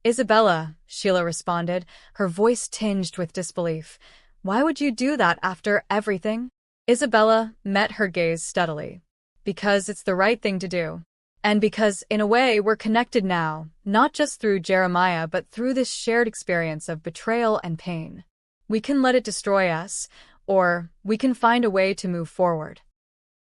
"Isabella," Sheila responded, her voice tinged with disbelief, "why would you do that after everything?" Isabella met her gaze steadily. "Because it's the right thing to do. And because, in a way, we're connected now, not just through Jeremiah but through this shared experience of betrayal and pain. We can let it destroy us, or we can find a way to move forward."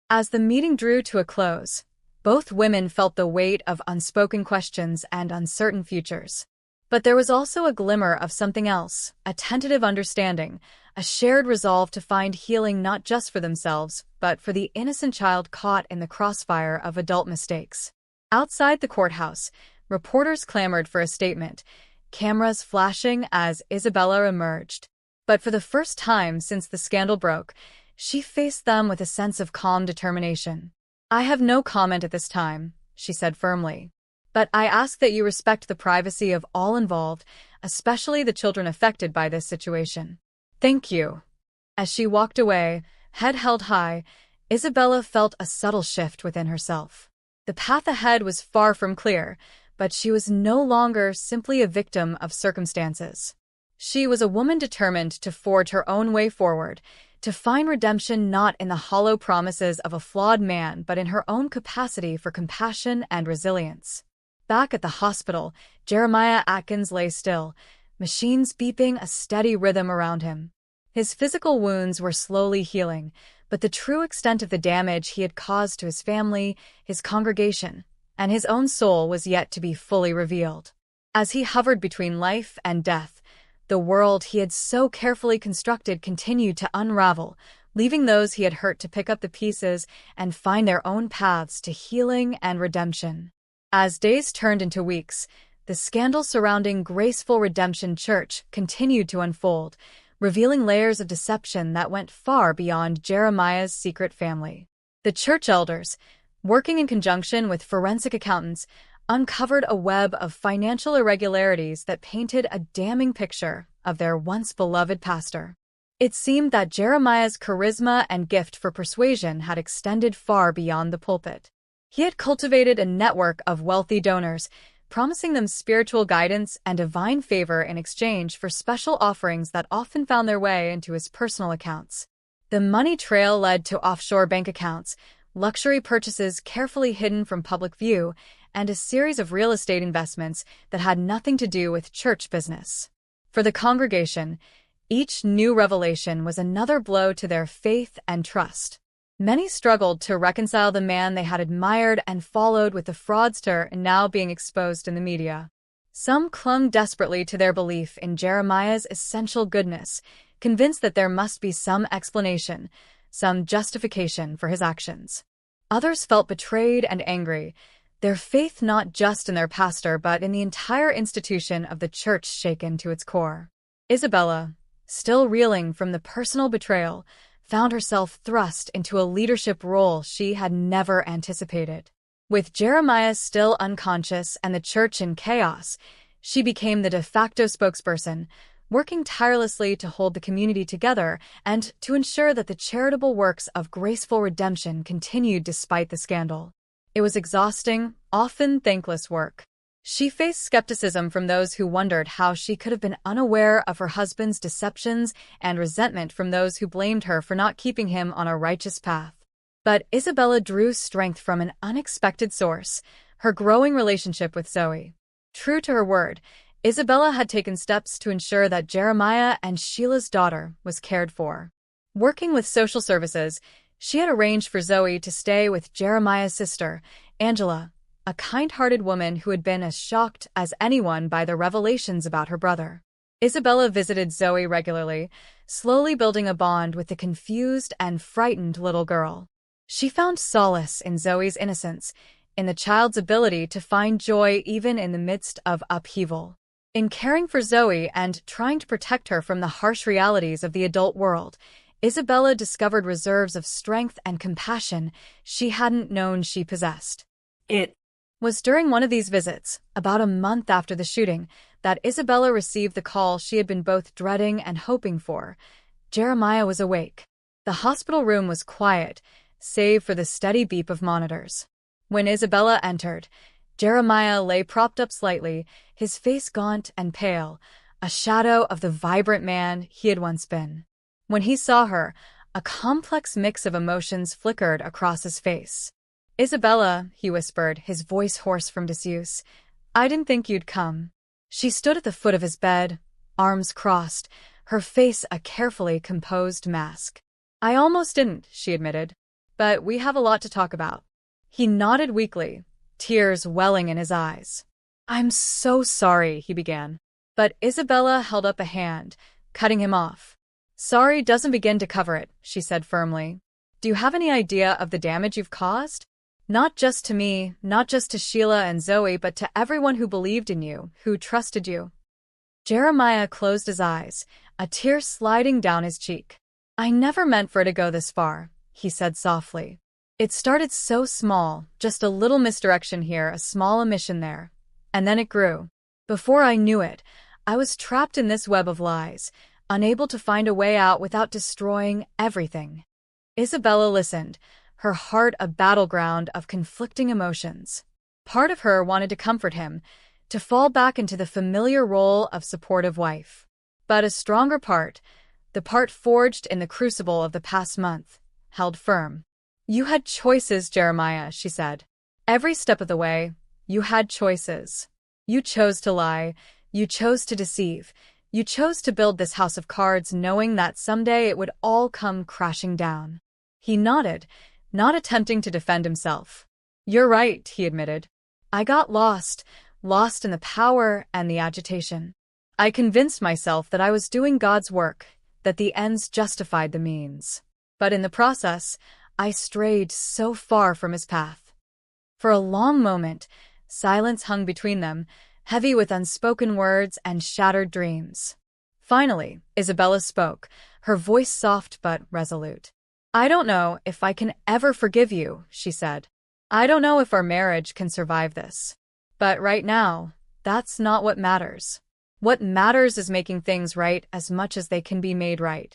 As the meeting drew to a close, both women felt the weight of unspoken questions and uncertain futures. But there was also a glimmer of something else, a tentative understanding, a shared resolve to find healing not just for themselves, but for the innocent child caught in the crossfire of adult mistakes. Outside the courthouse, reporters clamored for a statement, cameras flashing as Isabella emerged. But for the first time since the scandal broke, she faced them with a sense of calm determination. "I have no comment at this time," she said firmly. "But I ask that you respect the privacy of all involved, especially the children affected by this situation. Thank you." As she walked away, head held high, Isabella felt a subtle shift within herself. The path ahead was far from clear, but she was no longer simply a victim of circumstances. She was a woman determined to forge her own way forward, to find redemption not in the hollow promises of a flawed man but in her own capacity for compassion and resilience. Back at the hospital, Jeremiah Atkins lay still, machines beeping a steady rhythm around him. His physical wounds were slowly healing, but the true extent of the damage he had caused to his family, his congregation, and his own soul was yet to be fully revealed. As he hovered between life and death, the world he had so carefully constructed continued to unravel, leaving those he had hurt to pick up the pieces and find their own paths to healing and redemption. As days turned into weeks, the scandal surrounding Graceful Redemption Church continued to unfold, revealing layers of deception that went far beyond Jeremiah's secret family. The church elders, working in conjunction with forensic accountants, uncovered a web of financial irregularities that painted a damning picture of their once beloved pastor. It seemed that Jeremiah's charisma and gift for persuasion had extended far beyond the pulpit. He had cultivated a network of wealthy donors, promising them spiritual guidance and divine favor in exchange for special offerings that often found their way into his personal accounts. The money trail led to offshore bank accounts, luxury purchases carefully hidden from public view, and a series of real estate investments that had nothing to do with church business. For the congregation, each new revelation was another blow to their faith and trust. Many struggled to reconcile the man they had admired and followed with the fraudster now being exposed in the media. Some clung desperately to their belief in Jeremiah's essential goodness, convinced that there must be some explanation, some justification for his actions. Others felt betrayed and angry, their faith not just in their pastor but in the entire institution of the church shaken to its core. Isabella, still reeling from the personal betrayal, found herself thrust into a leadership role she had never anticipated. With Jeremiah still unconscious and the church in chaos, she became the de facto spokesperson, working tirelessly to hold the community together and to ensure that the charitable works of Graceful Redemption continued despite the scandal. It was exhausting, often thankless work. She faced skepticism from those who wondered how she could have been unaware of her husband's deceptions and resentment from those who blamed her for not keeping him on a righteous path. But Isabella drew strength from an unexpected source, her growing relationship with Zoe. True to her word, Isabella had taken steps to ensure that Jeremiah and Sheila's daughter was cared for. Working with social services, she had arranged for Zoe to stay with Jeremiah's sister, Angela, a kind-hearted woman who had been as shocked as anyone by the revelations about her brother. Isabella visited Zoe regularly, slowly building a bond with the confused and frightened little girl. She found solace in Zoe's innocence, in the child's ability to find joy even in the midst of upheaval. In caring for Zoe and trying to protect her from the harsh realities of the adult world, Isabella discovered reserves of strength and compassion she hadn't known she possessed. It was during one of these visits, about a month after the shooting, that Isabella received the call she had been both dreading and hoping for. Jeremiah was awake. The hospital room was quiet, save for the steady beep of monitors. When Isabella entered, Jeremiah lay propped up slightly, his face gaunt and pale, a shadow of the vibrant man he had once been. When he saw her, a complex mix of emotions flickered across his face. "Isabella," he whispered, his voice hoarse from disuse, "I didn't think you'd come." She stood at the foot of his bed, arms crossed, her face a carefully composed mask. "I almost didn't," she admitted. "But we have a lot to talk about." He nodded weakly, tears welling in his eyes. "I'm so sorry," he began. But Isabella held up a hand, cutting him off. "Sorry doesn't begin to cover it," she said firmly. "Do you have any idea of the damage you've caused? Not just to me, not just to Sheila and Zoe, but to everyone who believed in you, who trusted you." Jeremiah closed his eyes, a tear sliding down his cheek. "I never meant for it to go this far," he said softly. "It started so small, just a little misdirection here, a small omission there. And then it grew. Before I knew it, I was trapped in this web of lies, unable to find a way out without destroying everything." Isabella listened, her heart a battleground of conflicting emotions. Part of her wanted to comfort him, to fall back into the familiar role of supportive wife. But a stronger part, the part forged in the crucible of the past month, held firm. "You had choices, Jeremiah," she said. "Every step of the way, You had choices. You chose to lie. You chose to deceive. You chose to build this house of cards knowing that someday it would all come crashing down. He nodded, not attempting to defend himself. You're right, he admitted. I got lost in the power and the agitation. I convinced myself that I was doing God's work, that the ends justified the means. But in the process, I strayed so far from his path. For a long moment, silence hung between them, heavy with unspoken words and shattered dreams. Finally, Isabella spoke, her voice soft but resolute. I don't know if I can ever forgive you, she said. I don't know if our marriage can survive this. But right now, that's not what matters. What matters is making things right as much as they can be made right.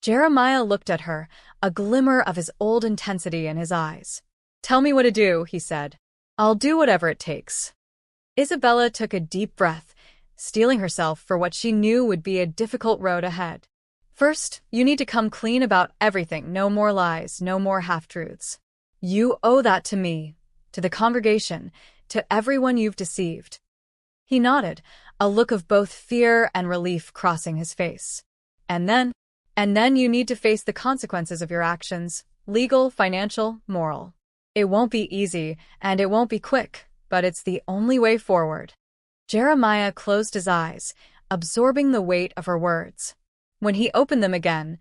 Jeremiah looked at her, a glimmer of his old intensity in his eyes. Tell me what to do, he said. I'll do whatever it takes. Isabella took a deep breath, steeling herself for what she knew would be a difficult road ahead. First, you need to come clean about everything. No more lies, no more half-truths. You owe that to me, to the congregation, to everyone you've deceived. He nodded, a look of both fear and relief crossing his face. And then you need to face the consequences of your actions, legal, financial, moral. It won't be easy, and it won't be quick, but it's the only way forward. Jeremiah closed his eyes, absorbing the weight of her words. When he opened them again,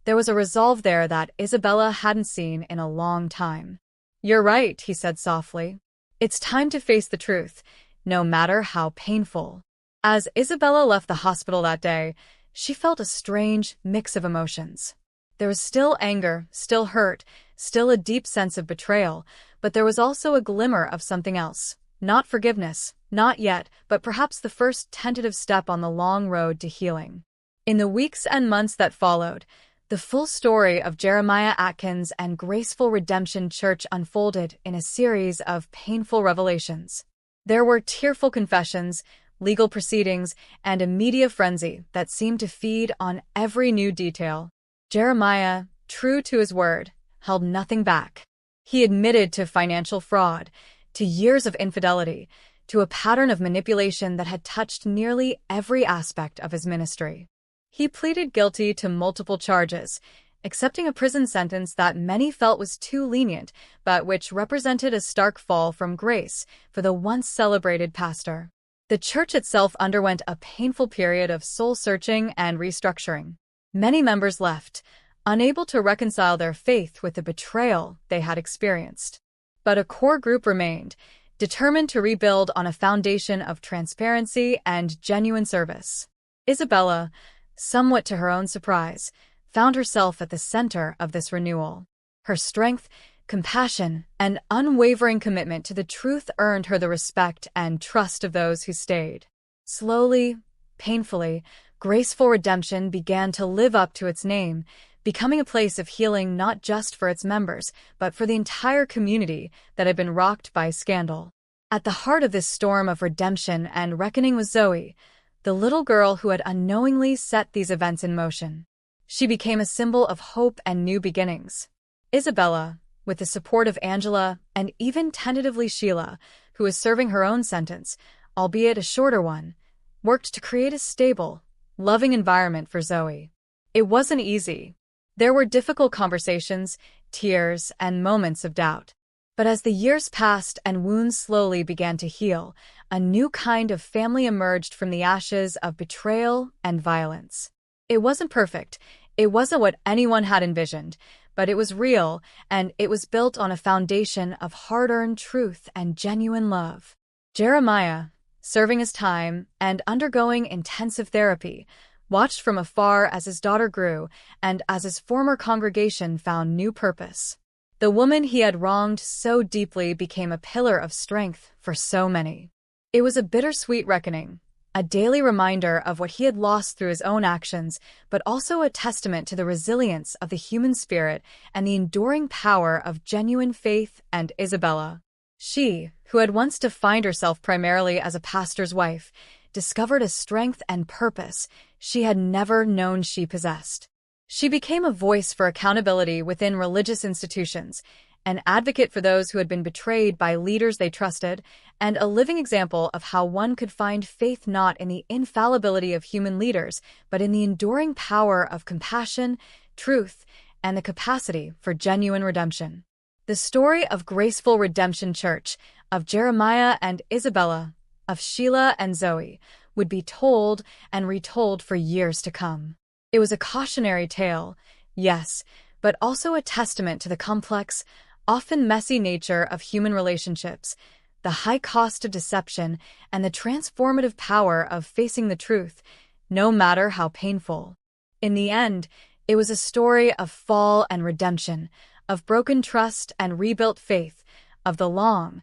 there was a resolve there that Isabella hadn't seen in a long time. You're right, he said softly. It's time to face the truth, no matter how painful. As Isabella left the hospital that day, she felt a strange mix of emotions. There was still anger, still hurt, still a deep sense of betrayal, but there was also a glimmer of something else. Not forgiveness, not yet, but perhaps the first tentative step on the long road to healing. In the weeks and months that followed, the full story of Jeremiah Atkins and Graceful Redemption Church unfolded in a series of painful revelations. There were tearful confessions, legal proceedings, and a media frenzy that seemed to feed on every new detail. Jeremiah, true to his word, held nothing back. He admitted to financial fraud, to years of infidelity, to a pattern of manipulation that had touched nearly every aspect of his ministry. He pleaded guilty to multiple charges, accepting a prison sentence that many felt was too lenient, but which represented a stark fall from grace for the once celebrated pastor. The church itself underwent a painful period of soul-searching and restructuring. Many members left, unable to reconcile their faith with the betrayal they had experienced. But a core group remained, determined to rebuild on a foundation of transparency and genuine service. Isabella, somewhat to her own surprise, found herself at the center of this renewal. Her strength, compassion, and unwavering commitment to the truth earned her the respect and trust of those who stayed. Slowly, painfully, Graceful Redemption began to live up to its name, becoming a place of healing not just for its members, but for the entire community that had been rocked by scandal. At the heart of this storm of redemption and reckoning was Zoe, the little girl who had unknowingly set these events in motion. She became a symbol of hope and new beginnings. Isabella, with the support of Angela and even tentatively Sheila, who was serving her own sentence, albeit a shorter one, worked to create a stable, loving environment for Zoe. It wasn't easy. There were difficult conversations, tears, and moments of doubt. But as the years passed and wounds slowly began to heal, a new kind of family emerged from the ashes of betrayal and violence. It wasn't perfect. It wasn't what anyone had envisioned, but it was real, and it was built on a foundation of hard-earned truth and genuine love. Jeremiah, serving his time and undergoing intensive therapy, watched from afar as his daughter grew and as his former congregation found new purpose. The woman he had wronged so deeply became a pillar of strength for so many. It was a bittersweet reckoning, a daily reminder of what he had lost through his own actions, but also a testament to the resilience of the human spirit and the enduring power of genuine faith and Isabella. She, who had once defined herself primarily as a pastor's wife, discovered a strength and purpose she had never known she possessed. She became a voice for accountability within religious institutions, an advocate for those who had been betrayed by leaders they trusted, and a living example of how one could find faith not in the infallibility of human leaders, but in the enduring power of compassion, truth, and the capacity for genuine redemption. The story of Graceful Redemption Church, of Jeremiah and Isabella, of Sheila and Zoe, would be told and retold for years to come. It was a cautionary tale, yes, but also a testament to the complex, often messy nature of human relationships, the high cost of deception, and the transformative power of facing the truth, no matter how painful. In the end, it was a story of fall and redemption, of broken trust and rebuilt faith, of the long,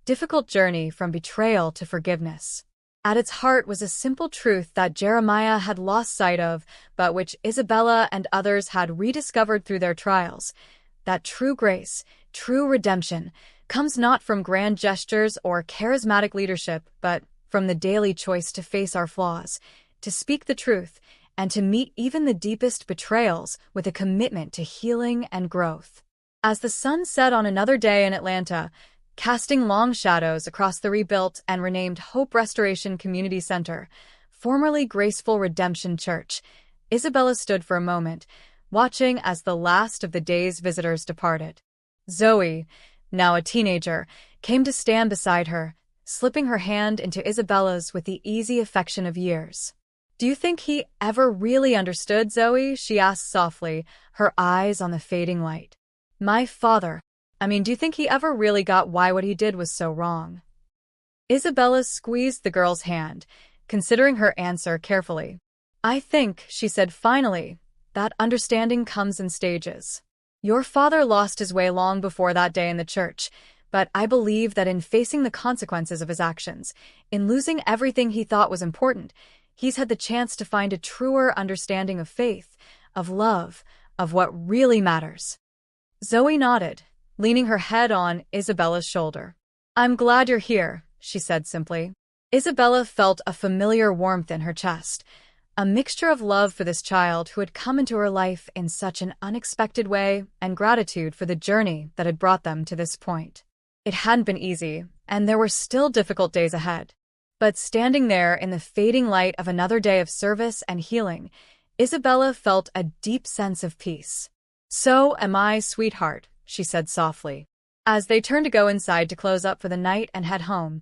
difficult journey from betrayal to forgiveness. At its heart was a simple truth that Jeremiah had lost sight of, but which Isabella and others had rediscovered through their trials, that true grace, true redemption, comes not from grand gestures or charismatic leadership, but from the daily choice to face our flaws, to speak the truth, and to meet even the deepest betrayals with a commitment to healing and growth. As the sun set on another day in Atlanta, casting long shadows across the rebuilt and renamed Hope Restoration Community Center, formerly Graceful Redemption Church, Isabella stood for a moment, watching as the last of the day's visitors departed. Zoe, now a teenager, came to stand beside her, slipping her hand into Isabella's with the easy affection of years. "Do you think he ever really understood, Zoe?" she asked softly, her eyes on the fading light. "My father. Do you think he ever really got why what he did was so wrong?" Isabella squeezed the girl's hand, considering her answer carefully. "I think," she said finally, "that understanding comes in stages. Your father lost his way long before that day in the church, but I believe that in facing the consequences of his actions, in losing everything he thought was important, he's had the chance to find a truer understanding of faith, of love, of what really matters." Zoe nodded, leaning her head on Isabella's shoulder. "I'm glad you're here," she said simply. Isabella felt a familiar warmth in her chest, a mixture of love for this child who had come into her life in such an unexpected way and gratitude for the journey that had brought them to this point. It hadn't been easy, and there were still difficult days ahead. But standing there in the fading light of another day of service and healing, Isabella felt a deep sense of peace. "So am I, sweetheart," she said softly. As they turned to go inside to close up for the night and head home,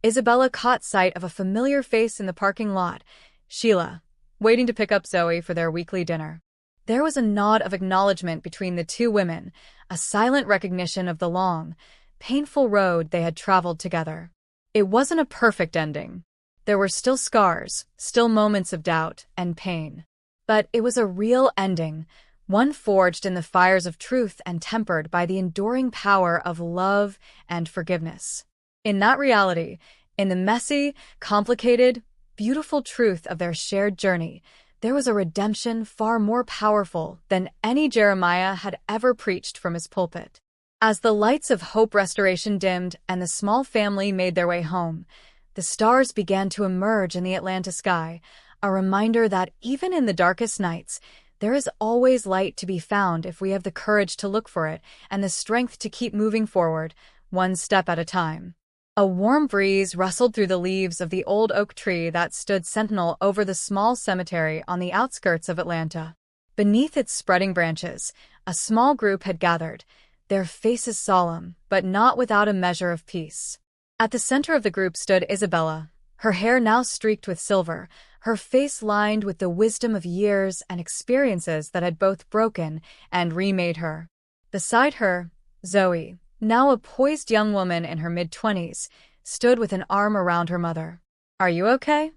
Isabella caught sight of a familiar face in the parking lot, Sheila, waiting to pick up Zoe for their weekly dinner. There was a nod of acknowledgement between the two women, a silent recognition of the long, painful road they had traveled together. It wasn't a perfect ending. There were still scars, still moments of doubt and pain. But it was a real ending, one forged in the fires of truth and tempered by the enduring power of love and forgiveness. In that reality, in the messy, complicated, beautiful truth of their shared journey, there was a redemption far more powerful than any Jeremiah had ever preached from his pulpit. As the lights of Hope Restoration dimmed and the small family made their way home, the stars began to emerge in the Atlanta sky, a reminder that even in the darkest nights, there is always light to be found if we have the courage to look for it and the strength to keep moving forward, one step at a time. A warm breeze rustled through the leaves of the old oak tree that stood sentinel over the small cemetery on the outskirts of Atlanta. Beneath its spreading branches, a small group had gathered, their faces solemn, but not without a measure of peace. At the center of the group stood Isabella, her hair now streaked with silver, her face lined with the wisdom of years and experiences that had both broken and remade her. Beside her, Zoe, now a poised young woman in her mid-20s, stood with an arm around her mother. "Are you okay?"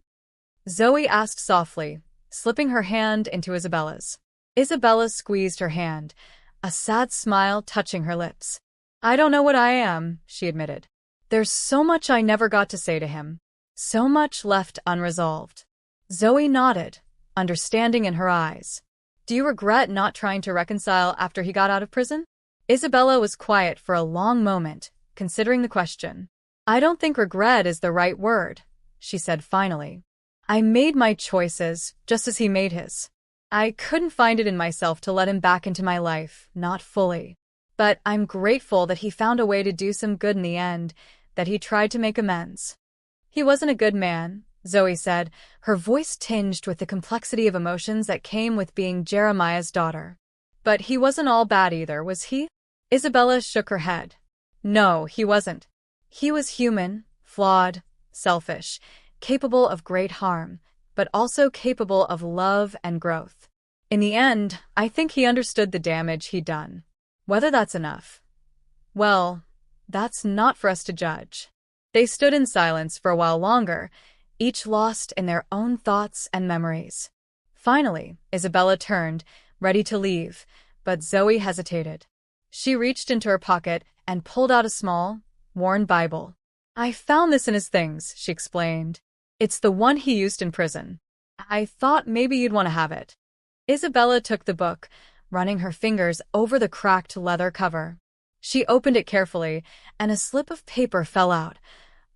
Zoe asked softly, slipping her hand into Isabella's. Isabella squeezed her hand, a sad smile touching her lips. "I don't know what I am," she admitted. "There's so much I never got to say to him. So much left unresolved." Zoe nodded, understanding in her eyes. "Do you regret not trying to reconcile after he got out of prison?" Isabella was quiet for a long moment, considering the question. "I don't think regret is the right word," she said finally. "I made my choices, just as he made his. I couldn't find it in myself to let him back into my life, not fully. But I'm grateful that he found a way to do some good in the end, that he tried to make amends. He wasn't a good man, Zoe said, her voice tinged with the complexity of emotions that came with being Jeremiah's daughter. But he wasn't all bad either, was he? Isabella shook her head. No, he wasn't. He was human, flawed, selfish, capable of great harm, but also capable of love and growth. In the end, I think he understood the damage he'd done. Whether that's enough? Well, that's not for us to judge. They stood in silence for a while longer, each lost in their own thoughts and memories. Finally, Isabella turned, ready to leave, but Zoe hesitated. She reached into her pocket and pulled out a small, worn Bible. I found this in his things, she explained. It's the one he used in prison. I thought maybe you'd want to have it. Isabella took the book, running her fingers over the cracked leather cover. She opened it carefully, and a slip of paper fell out,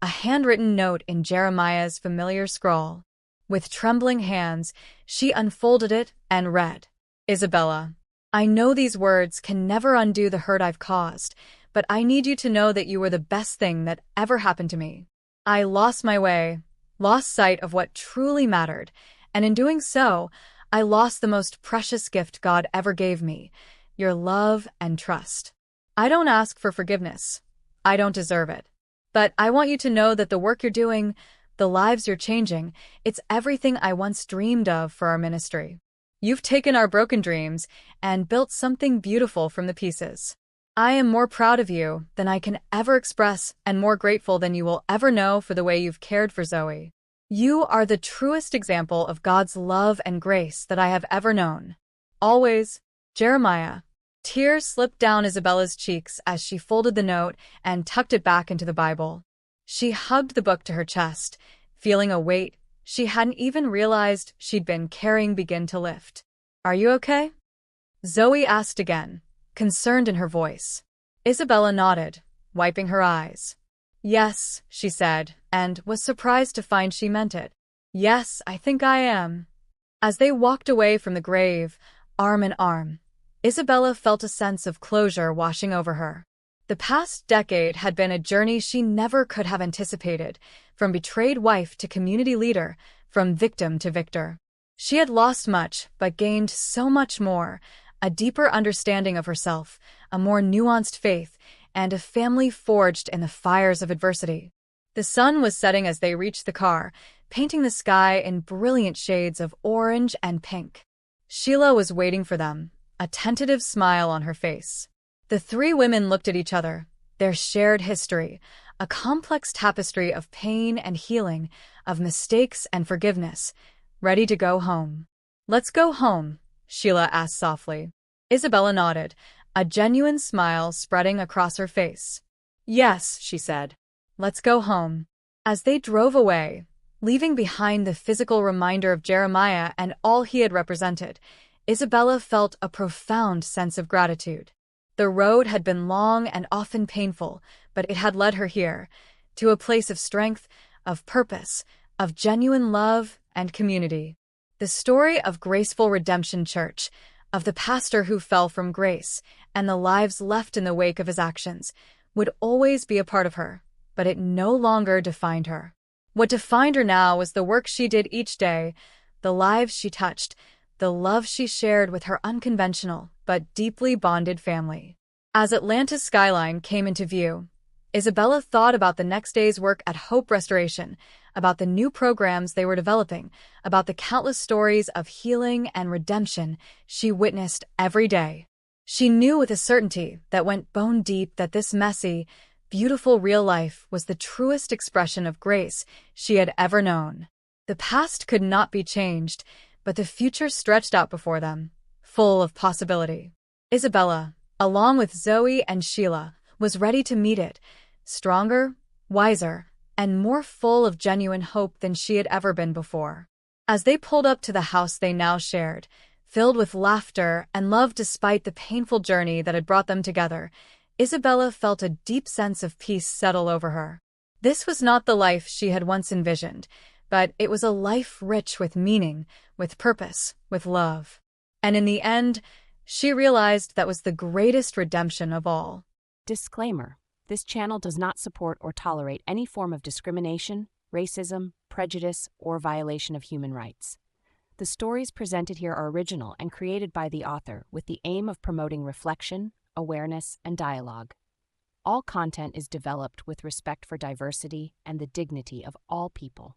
a handwritten note in Jeremiah's familiar scrawl. With trembling hands, she unfolded it and read, Isabella, I know these words can never undo the hurt I've caused, but I need you to know that you were the best thing that ever happened to me. I lost my way, lost sight of what truly mattered, and in doing so, I lost the most precious gift God ever gave me, your love and trust. I don't ask for forgiveness. I don't deserve it. But I want you to know that the work you're doing, the lives you're changing, it's everything I once dreamed of for our ministry. You've taken our broken dreams and built something beautiful from the pieces. I am more proud of you than I can ever express and more grateful than you will ever know for the way you've cared for Zoe. You are the truest example of God's love and grace that I have ever known. Always, Jeremiah. Tears slipped down Isabella's cheeks as she folded the note and tucked it back into the Bible. She hugged the book to her chest, feeling a weight she hadn't even realized she'd been carrying begin to lift. Are you okay? Zoe asked again, concerned in her voice. Isabella nodded, wiping her eyes. Yes, she said, and was surprised to find she meant it. Yes, I think I am. As they walked away from the grave, arm in arm, Isabella felt a sense of closure washing over her. The past decade had been a journey she never could have anticipated, from betrayed wife to community leader, from victim to victor. She had lost much, but gained so much more, a deeper understanding of herself, a more nuanced faith, and a family forged in the fires of adversity. The sun was setting as they reached the car, painting the sky in brilliant shades of orange and pink. Sheila was waiting for them, a tentative smile on her face. The three women looked at each other, their shared history, a complex tapestry of pain and healing, of mistakes and forgiveness, ready to go home. Let's go home, Sheila asked softly. Isabella nodded, a genuine smile spreading across her face. Yes, she said. Let's go home. As they drove away, leaving behind the physical reminder of Jeremiah and all he had represented, Isabella felt a profound sense of gratitude. The road had been long and often painful, but it had led her here, to a place of strength, of purpose, of genuine love and community. The story of Graceful Redemption Church, of the pastor who fell from grace, and the lives left in the wake of his actions, would always be a part of her, but it no longer defined her. What defined her now was the work she did each day, the lives she touched, the love she shared with her unconventional but deeply bonded family. As Atlanta's skyline came into view, Isabella thought about the next day's work at Hope Restoration, about the new programs they were developing, about the countless stories of healing and redemption she witnessed every day. She knew with a certainty that went bone deep that this messy, beautiful real life was the truest expression of grace she had ever known. The past could not be changed, but the future stretched out before them, full of possibility. Isabella, along with Zoe and Sheila, was ready to meet it, stronger, wiser, and more full of genuine hope than she had ever been before. As they pulled up to the house they now shared, filled with laughter and love despite the painful journey that had brought them together, Isabella felt a deep sense of peace settle over her. This was not the life she had once envisioned, but it was a life rich with meaning, with purpose, with love. And in the end, She realized that was the greatest redemption of all. Disclaimer: this channel does not support or tolerate any form of discrimination, racism, prejudice, or violation of human rights. The stories presented here are original and created by the author with the aim of promoting reflection, awareness, and dialogue. All content is developed with respect for diversity and the dignity of all people.